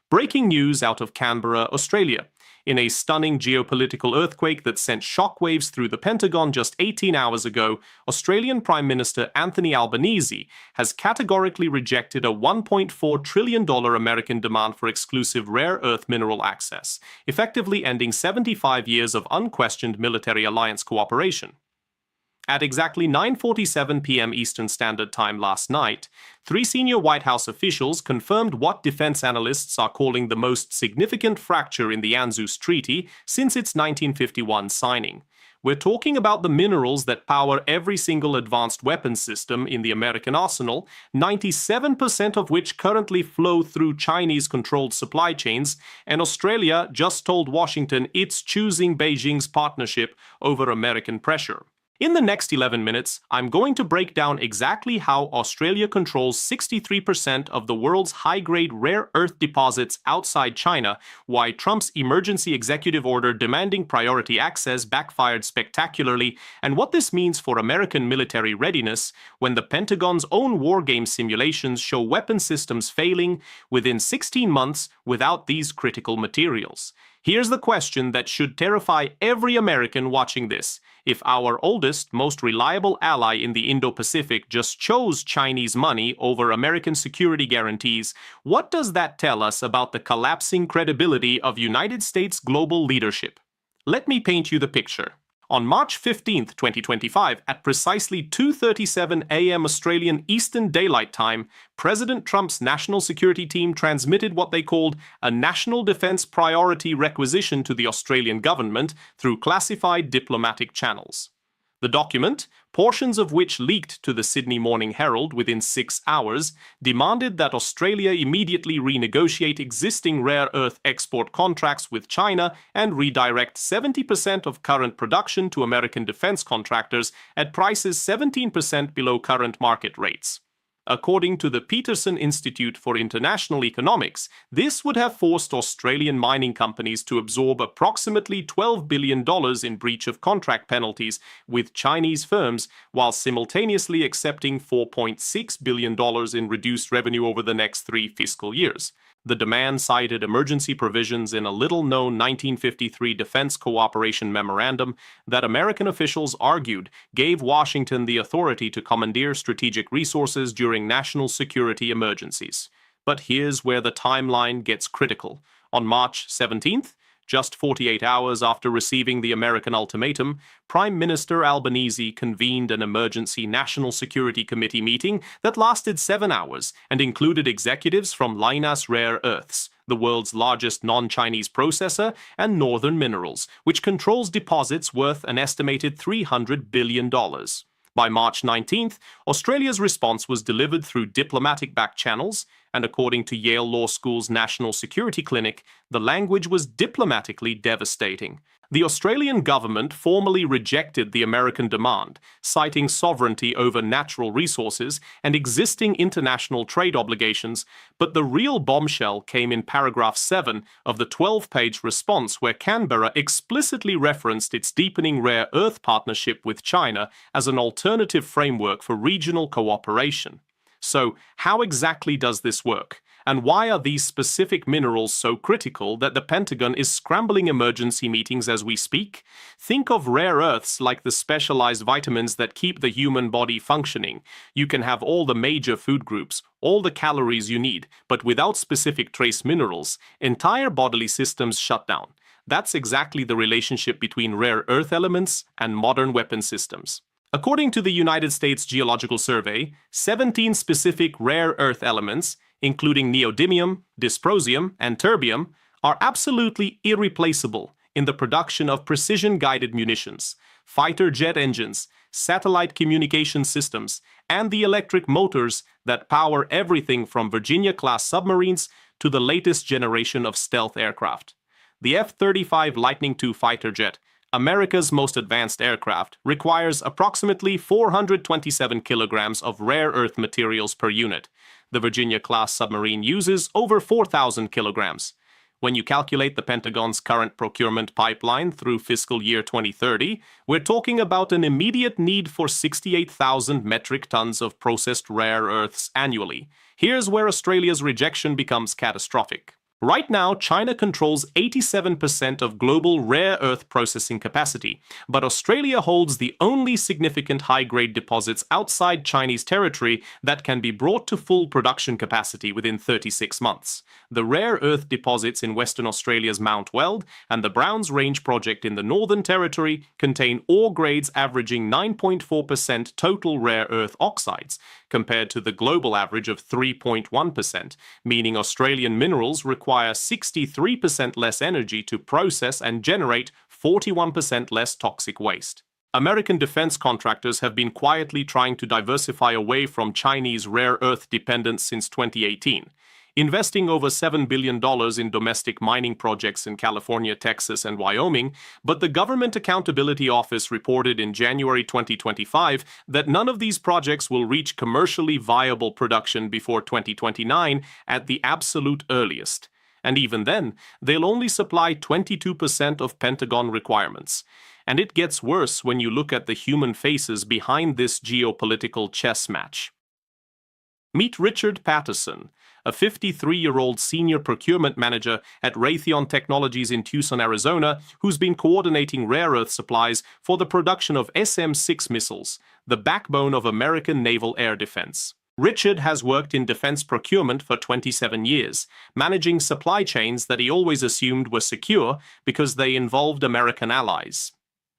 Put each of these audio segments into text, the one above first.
Breaking news out of Canberra, Australia. In a stunning geopolitical earthquake that sent shockwaves through the Pentagon just 18 hours ago, Australian Prime Minister Anthony Albanese has categorically rejected a $1.4 trillion American demand for exclusive rare earth mineral access, effectively ending 75 years of unquestioned military alliance cooperation. At exactly 9:47 p.m. Eastern Standard Time last night, three senior White House officials confirmed what defense analysts are calling the most significant fracture in the ANZUS Treaty since its 1951 signing. We're talking about the minerals that power every single advanced weapons system in the American arsenal, 97% of which currently flow through Chinese-controlled supply chains, and Australia just told Washington it's choosing Beijing's partnership over American pressure. In the next 11 minutes, I'm going to break down exactly how Australia controls 63% of the world's high-grade rare earth deposits outside China, why Trump's emergency executive order demanding priority access backfired spectacularly, and what this means for American military readiness when the Pentagon's own wargame simulations show weapon systems failing within 16 months without these critical materials. Here's the question that should terrify every American watching this. If our oldest, most reliable ally in the Indo-Pacific just chose Chinese money over American security guarantees, what does that tell us about the collapsing credibility of United States global leadership? Let me paint you the picture. On March 15, 2025, at precisely 2:37 a.m. Australian Eastern Daylight Time, President Trump's national security team transmitted what they called a national defense priority requisition to the Australian government through classified diplomatic channels. The document, portions of which leaked to the Sydney Morning Herald within 6 hours, demanded that Australia immediately renegotiate existing rare earth export contracts with China and redirect 70% of current production to American defense contractors at prices 17% below current market rates. According to the Peterson Institute for International Economics, this would have forced Australian mining companies to absorb approximately $12 billion in breach of contract penalties with Chinese firms, while simultaneously accepting $4.6 billion in reduced revenue over the next 3 fiscal years. The demand cited emergency provisions in a little-known 1953 Defense Cooperation Memorandum that American officials argued gave Washington the authority to commandeer strategic resources during national security emergencies. But here's where the timeline gets critical. On March 17th, just 48 hours after receiving the American ultimatum, Prime Minister Albanese convened an emergency National Security Committee meeting that lasted 7 hours and included executives from Lynas Rare Earths, the world's largest non-Chinese processor, and Northern Minerals, which controls deposits worth an estimated $300 billion. By March 19th, Australia's response was delivered through diplomatic back channels, and according to Yale Law School's National Security Clinic, the language was diplomatically devastating. The Australian government formally rejected the American demand, citing sovereignty over natural resources and existing international trade obligations, but the real bombshell came in paragraph 7 of the 12-page response, where Canberra explicitly referenced its deepening rare earth partnership with China as an alternative framework for regional cooperation. So, how exactly does this work? And why are these specific minerals so critical that the Pentagon is scrambling emergency meetings as we speak? Think of rare earths like the specialized vitamins that keep the human body functioning. You can have all the major food groups, all the calories you need, but without specific trace minerals, entire bodily systems shut down. That's exactly the relationship between rare earth elements and modern weapon systems. According to the United States Geological Survey, 17 specific rare earth elements, including neodymium, dysprosium, and terbium, are absolutely irreplaceable in the production of precision-guided munitions, fighter jet engines, satellite communication systems, and the electric motors that power everything from Virginia-class submarines to the latest generation of stealth aircraft. The F-35 Lightning II fighter jet, America's most advanced aircraft, requires approximately 427 kilograms of rare earth materials per unit. The Virginia-class submarine uses over 4,000 kilograms. When you calculate the Pentagon's current procurement pipeline through fiscal year 2030, we're talking about an immediate need for 68,000 metric tons of processed rare earths annually. Here's where Australia's rejection becomes catastrophic. Right now, China controls 87% of global rare earth processing capacity, but Australia holds the only significant high-grade deposits outside Chinese territory that can be brought to full production capacity within 36 months. The rare earth deposits in Western Australia's Mount Weld and the Browns Range project in the Northern Territory contain ore grades averaging 9.4% total rare earth oxides, compared to the global average of 3.1%, meaning Australian minerals require 63% less energy to process and generate 41% less toxic waste. American defense contractors have been quietly trying to diversify away from Chinese rare earth dependence since 2018. Investing over $7 billion in domestic mining projects in California, Texas, and Wyoming, but the Government Accountability Office reported in January 2025 that none of these projects will reach commercially viable production before 2029 at the absolute earliest. And even then, they'll only supply 22% of Pentagon requirements. And it gets worse when you look at the human faces behind this geopolitical chess match. Meet Richard Patterson, a 53-year-old senior procurement manager at Raytheon Technologies in Tucson, Arizona, who's been coordinating rare earth supplies for the production of SM-6 missiles, the backbone of American naval air defense. Richard has worked in defense procurement for 27 years, managing supply chains that he always assumed were secure because they involved American allies.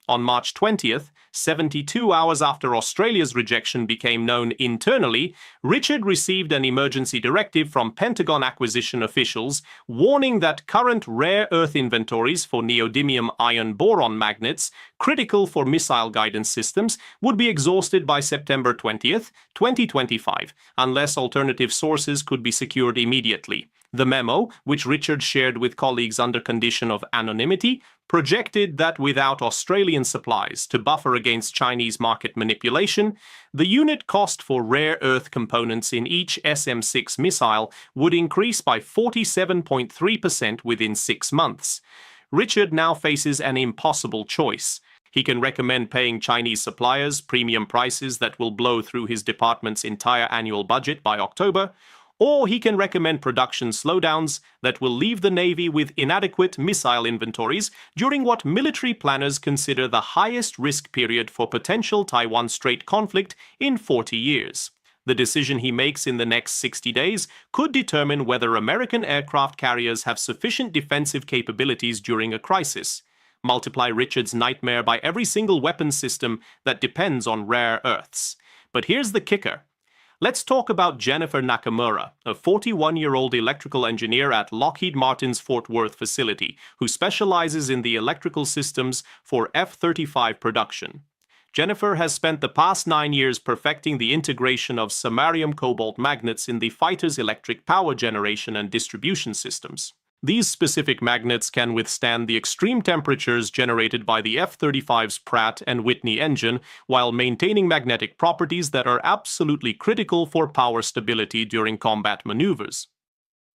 On March 20th, 72 hours after Australia's rejection became known internally, Richard received an emergency directive from Pentagon acquisition officials warning that current rare earth inventories for neodymium iron boron magnets, critical for missile guidance systems, would be exhausted by September 20th, 2025, unless alternative sources could be secured immediately. The memo, which Richard shared with colleagues under condition of anonymity, projected that without Australian supplies to buffer against Chinese market manipulation, the unit cost for rare earth components in each SM-6 missile would increase by 47.3% within 6 months. Richard now faces an impossible choice. He can recommend paying Chinese suppliers premium prices that will blow through his department's entire annual budget by October, or he can recommend production slowdowns that will leave the Navy with inadequate missile inventories during what military planners consider the highest risk period for potential Taiwan Strait conflict in 40 years. The decision he makes in the next 60 days could determine whether American aircraft carriers have sufficient defensive capabilities during a crisis. Multiply Richard's nightmare by every single weapons system that depends on rare earths. But here's the kicker. Let's talk about Jennifer Nakamura, a 41-year-old electrical engineer at Lockheed Martin's Fort Worth facility, who specializes in the electrical systems for F-35 production. Jennifer has spent the past 9 years perfecting the integration of samarium cobalt magnets in the fighter's electric power generation and distribution systems. These specific magnets can withstand the extreme temperatures generated by the F-35's Pratt and Whitney engine while maintaining magnetic properties that are absolutely critical for power stability during combat maneuvers.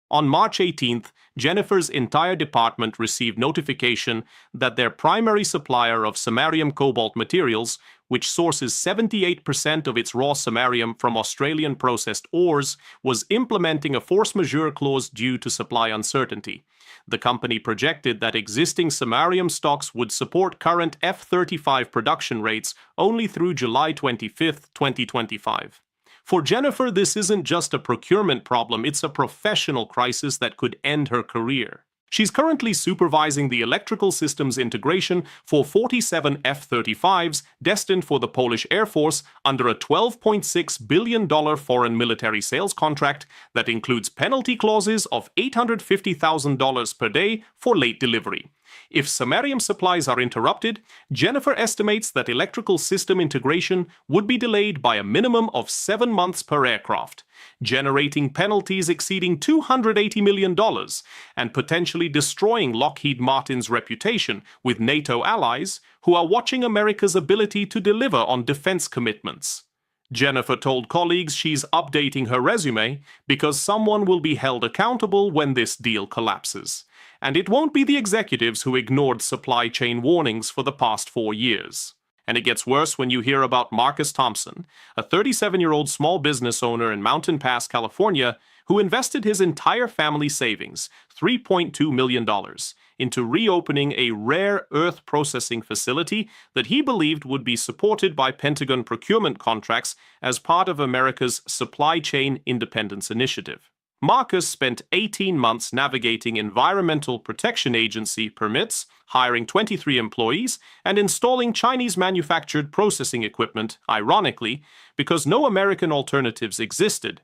On March 18th, Jennifer's entire department received notification that their primary supplier of samarium cobalt materials, which sources 78% of its raw samarium from Australian processed ores, was implementing a force majeure clause due to supply uncertainty. The company projected that existing samarium stocks would support current F-35 production rates only through July 25, 2025. For Jennifer, this isn't just a procurement problem, it's a professional crisis that could end her career. She's currently supervising the electrical systems integration for 47 F-35s destined for the Polish Air Force under a $12.6 billion foreign military sales contract that includes penalty clauses of $850,000 per day for late delivery. If samarium supplies are interrupted, Jennifer estimates that electrical system integration would be delayed by a minimum of 7 months per aircraft, generating penalties exceeding $280 million and potentially destroying Lockheed Martin's reputation with NATO allies who are watching America's ability to deliver on defense commitments. Jennifer told colleagues she's updating her resume because someone will be held accountable when this deal collapses. And it won't be the executives who ignored supply chain warnings for the past 4 years. And it gets worse when you hear about Marcus Thompson, a 37-year-old small business owner in Mountain Pass, California, who invested his entire family savings, $3.2 million, into reopening a rare earth processing facility that he believed would be supported by Pentagon procurement contracts as part of America's Supply Chain Independence Initiative. Marcus spent 18 months navigating Environmental Protection Agency permits, hiring 23 employees, and installing Chinese-manufactured processing equipment, ironically, because no American alternatives existed.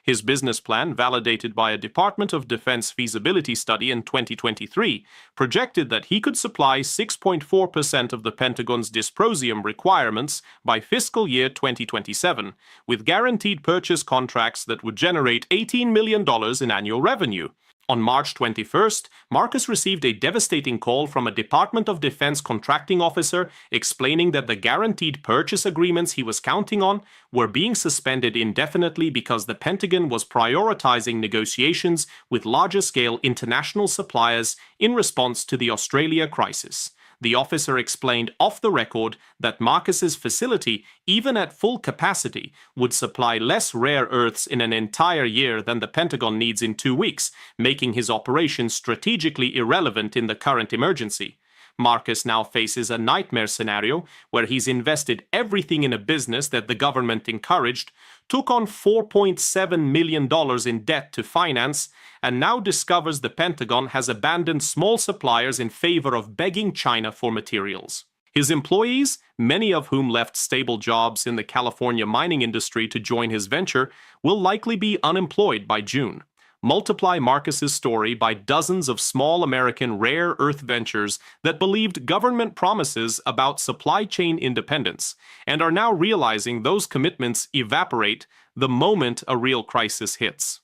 His business plan, validated by a Department of Defense feasibility study in 2023, projected that he could supply 6.4% of the Pentagon's dysprosium requirements by fiscal year 2027, with guaranteed purchase contracts that would generate $18 million in annual revenue. On March 21st, Marcus received a devastating call from a Department of Defense contracting officer explaining that the guaranteed purchase agreements he was counting on were being suspended indefinitely because the Pentagon was prioritizing negotiations with larger-scale international suppliers in response to the Australia crisis. The officer explained off the record that Marcus's facility, even at full capacity, would supply less rare earths in an entire year than the Pentagon needs in 2 weeks, making his operation strategically irrelevant in the current emergency. Marcus now faces a nightmare scenario where he's invested everything in a business that the government encouraged, took on $4.7 million in debt to finance, and now discovers the Pentagon has abandoned small suppliers in favor of begging China for materials. His employees, many of whom left stable jobs in the California mining industry to join his venture, will likely be unemployed by June. Multiply Marcus's story by dozens of small American rare earth ventures that believed government promises about supply chain independence and are now realizing those commitments evaporate the moment a real crisis hits.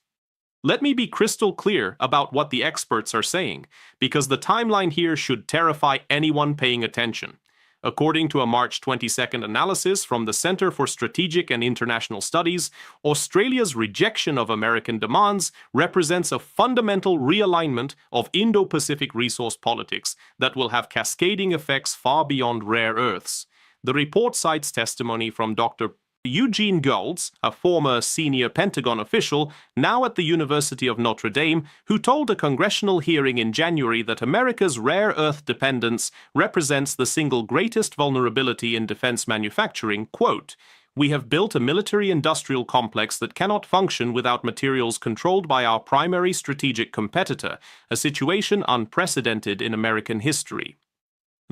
Let me be crystal clear about what the experts are saying, because the timeline here should terrify anyone paying attention. According to a March 22nd analysis from the Center for Strategic and International Studies, Australia's rejection of American demands represents a fundamental realignment of Indo-Pacific resource politics that will have cascading effects far beyond rare earths. The report cites testimony from Dr. Eugene Goltz, a former senior Pentagon official, now at the University of Notre Dame, who told a congressional hearing in January that America's rare earth dependence represents the single greatest vulnerability in defense manufacturing. Quote, "We have built a military-industrial complex that cannot function without materials controlled by our primary strategic competitor, a situation unprecedented in American history."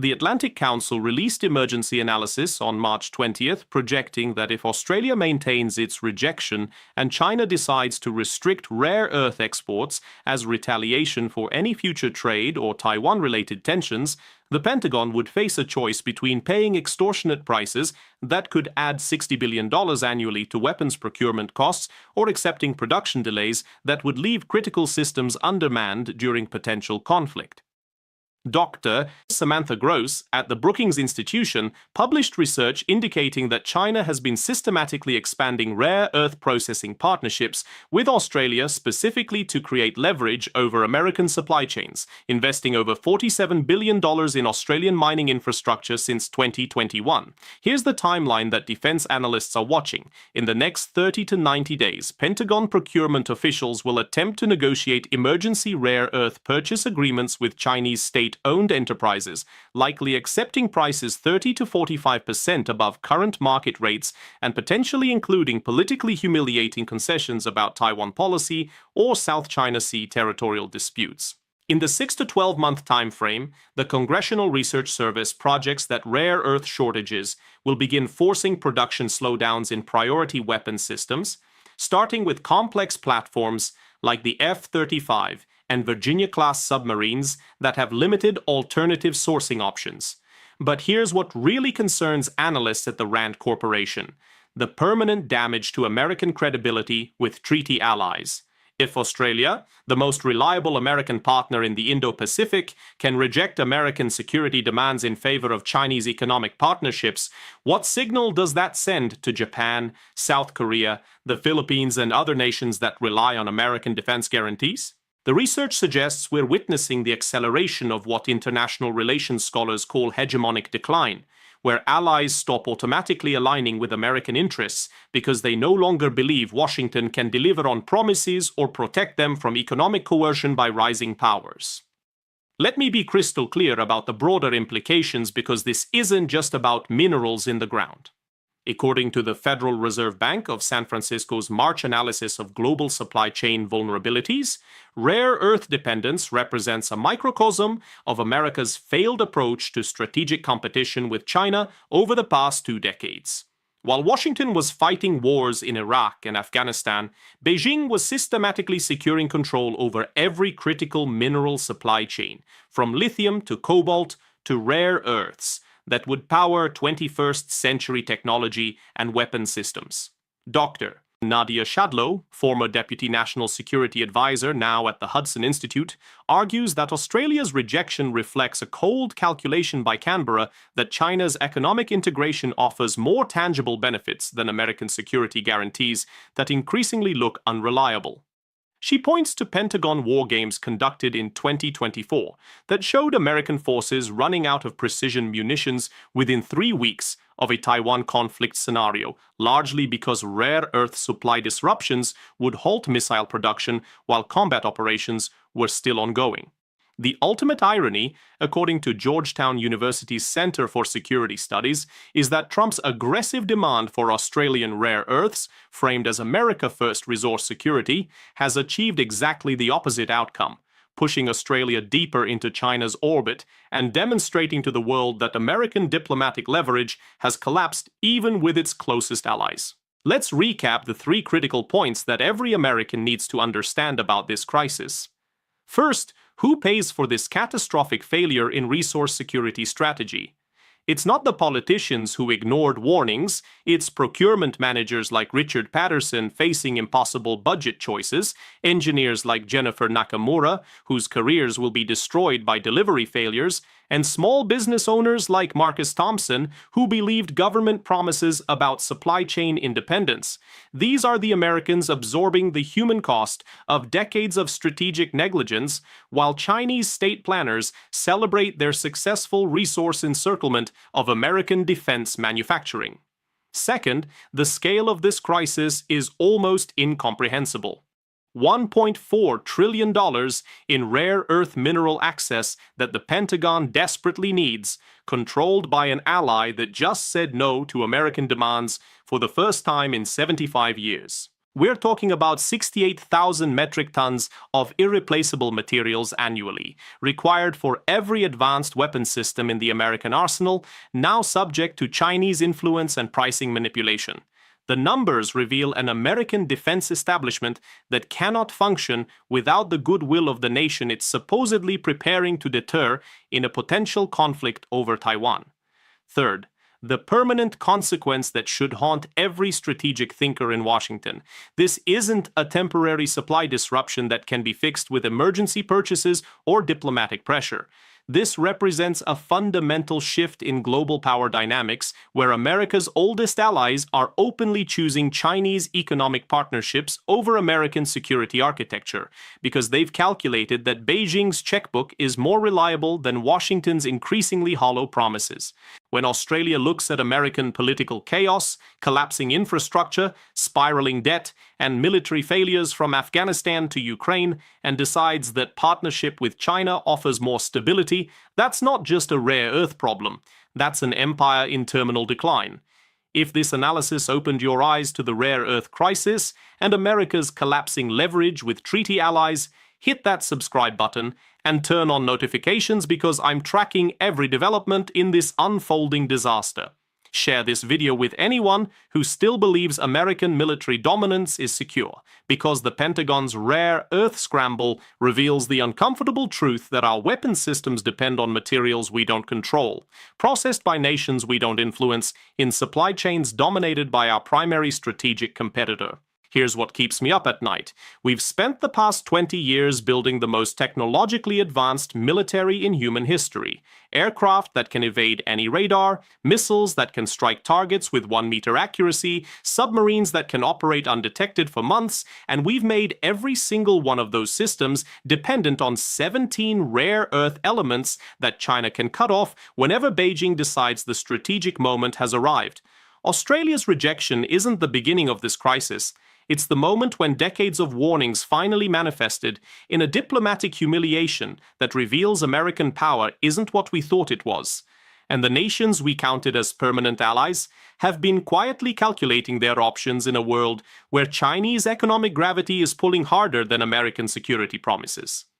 The Atlantic Council released emergency analysis on March 20th, projecting that if Australia maintains its rejection and China decides to restrict rare earth exports as retaliation for any future trade or Taiwan-related tensions, the Pentagon would face a choice between paying extortionate prices that could add $60 billion annually to weapons procurement costs or accepting production delays that would leave critical systems undermanned during potential conflict. Dr. Samantha Gross at the Brookings Institution published research indicating that China has been systematically expanding rare earth processing partnerships with Australia specifically to create leverage over American supply chains, investing over $47 billion in Australian mining infrastructure since 2021. Here's the timeline that defense analysts are watching. In the next 30 to 90 days, Pentagon procurement officials will attempt to negotiate emergency rare earth purchase agreements with Chinese state-owned enterprises, likely accepting prices 30 to 45% above current market rates and potentially including politically humiliating concessions about Taiwan policy or South China Sea territorial disputes. In the 6 to 12-month time frame, the Congressional Research Service projects that rare earth shortages will begin forcing production slowdowns in priority weapon systems, starting with complex platforms like the F-35 and Virginia-class submarines that have limited alternative sourcing options. But here's what really concerns analysts at the Rand Corporation: the permanent damage to American credibility with treaty allies. If Australia, the most reliable American partner in the Indo-Pacific, can reject American security demands in favor of Chinese economic partnerships, what signal does that send to Japan, South Korea, the Philippines, and other nations that rely on American defense guarantees? The research suggests we're witnessing the acceleration of what international relations scholars call hegemonic decline, where allies stop automatically aligning with American interests because they no longer believe Washington can deliver on promises or protect them from economic coercion by rising powers. Let me be crystal clear about the broader implications, because this isn't just about minerals in the ground. According to the Federal Reserve Bank of San Francisco's March analysis of global supply chain vulnerabilities, rare earth dependence represents a microcosm of America's failed approach to strategic competition with China over the past 2 decades. While Washington was fighting wars in Iraq and Afghanistan, Beijing was systematically securing control over every critical mineral supply chain, from lithium to cobalt to rare earths, that would power 21st century technology and weapon systems. Dr. Nadia Shadlow, former Deputy National Security Advisor now at the Hudson Institute, argues that Australia's rejection reflects a cold calculation by Canberra that China's economic integration offers more tangible benefits than American security guarantees that increasingly look unreliable. She points to Pentagon war games conducted in 2024 that showed American forces running out of precision munitions within 3 weeks of a Taiwan conflict scenario, largely because rare earth supply disruptions would halt missile production while combat operations were still ongoing. The ultimate irony, according to Georgetown University's Center for Security Studies, is that Trump's aggressive demand for Australian rare earths, framed as America First resource security, has achieved exactly the opposite outcome, pushing Australia deeper into China's orbit and demonstrating to the world that American diplomatic leverage has collapsed even with its closest allies. Let's recap the 3 critical points that every American needs to understand about this crisis. First, who pays for this catastrophic failure in resource security strategy? It's not the politicians who ignored warnings, it's procurement managers like Richard Patterson facing impossible budget choices, engineers like Jennifer Nakamura, whose careers will be destroyed by delivery failures, and small business owners like Marcus Thompson, who believed government promises about supply chain independence. These are the Americans absorbing the human cost of decades of strategic negligence, while Chinese state planners celebrate their successful resource encirclement of American defense manufacturing. Second, the scale of this crisis is almost incomprehensible. $1.4 trillion in rare earth mineral access that the Pentagon desperately needs, controlled by an ally that just said no to American demands for the first time in 75 years. We're talking about 68,000 metric tons of irreplaceable materials annually, required for every advanced weapon system in the American arsenal, now subject to Chinese influence and pricing manipulation. The numbers reveal an American defense establishment that cannot function without the goodwill of the nation it's supposedly preparing to deter in a potential conflict over Taiwan. Third, the permanent consequence that should haunt every strategic thinker in Washington. This isn't a temporary supply disruption that can be fixed with emergency purchases or diplomatic pressure. This represents a fundamental shift in global power dynamics, where America's oldest allies are openly choosing Chinese economic partnerships over American security architecture, because they've calculated that Beijing's checkbook is more reliable than Washington's increasingly hollow promises. When Australia looks at American political chaos, collapsing infrastructure, spiraling debt, and military failures from Afghanistan to Ukraine, and decides that partnership with China offers more stability, that's not just a rare earth problem. That's an empire in terminal decline. If this analysis opened your eyes to the rare earth crisis and America's collapsing leverage with treaty allies, hit that subscribe button and turn on notifications, because I'm tracking every development in this unfolding disaster. Share this video with anyone who still believes American military dominance is secure, because the Pentagon's rare earth scramble reveals the uncomfortable truth that our weapon systems depend on materials we don't control, processed by nations we don't influence, in supply chains dominated by our primary strategic competitor. Here's what keeps me up at night. We've spent the past 20 years building the most technologically advanced military in human history. Aircraft that can evade any radar, missiles that can strike targets with 1-meter accuracy, submarines that can operate undetected for months, and we've made every single one of those systems dependent on 17 rare earth elements that China can cut off whenever Beijing decides the strategic moment has arrived. Australia's rejection isn't the beginning of this crisis. It's the moment when decades of warnings finally manifested in a diplomatic humiliation that reveals American power isn't what we thought it was. And the nations we counted as permanent allies have been quietly calculating their options in a world where Chinese economic gravity is pulling harder than American security promises.